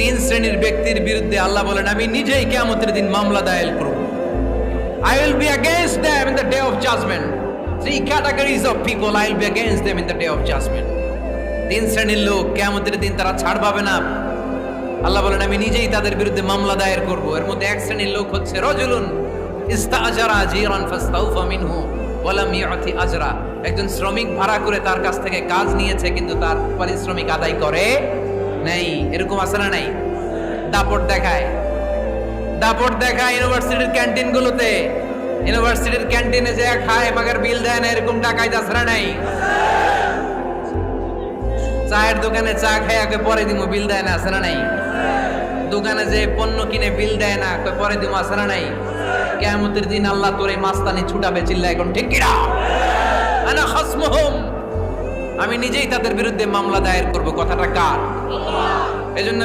তিন শ্রেণীর ব্যক্তির বিরুদ্ধে আল্লাহ বলেন আমি নিজেই কিয়ামতের দিন মামলা দায়ের করব। I will be against them in the day of judgment. Three categories of people I will be against them in the day of judgment. তিন শ্রেণীর লোক কিয়ামতের দিন তারা ছাড় পাবে না। আল্লাহ বলেন আমি নিজেই তাদের বিরুদ্ধে মামলা দায়ের করব। এর মধ্যে এক শ্রেণীর লোক হচ্ছে রাজুলুন ইস্তাআজারা জিরান ফাস্তাউফা মিনহু ওয়া লাম ইউতি আজরা। একজন শ্রমিক ভাড়া করে তার কাছ থেকে কাজ নিয়েছে কিন্তু তার পারিশ্রমিক আদায় করে নাই। এরকম আছে না নাই? দাপট দেখায় ইউনিভার্সিটির ক্যান্টিনগুলোতে। ইউনিভার্সিটির ক্যান্টিনে যে খায় মাগার বিল দেয় না, এরকম ডাকাইত আছে না নাই? চায়ের দোকানে চা খায় পরে দিমু বিল দেয় না, আছে না নাই? দোকানে যে পণ্য কিনে বিল দেয় না, পরে দিমু, আছে না নাই? কিয়ামতের দিন আল্লাহ তোরে মাস্তানি ছুটাবে, চিল্লা এখন ঠিক কিনা? আনা খাসমুহুম, আমি নিজেই তাদের বিরুদ্ধে মামলা দায়ের করব। কথাটা কার? এজন্য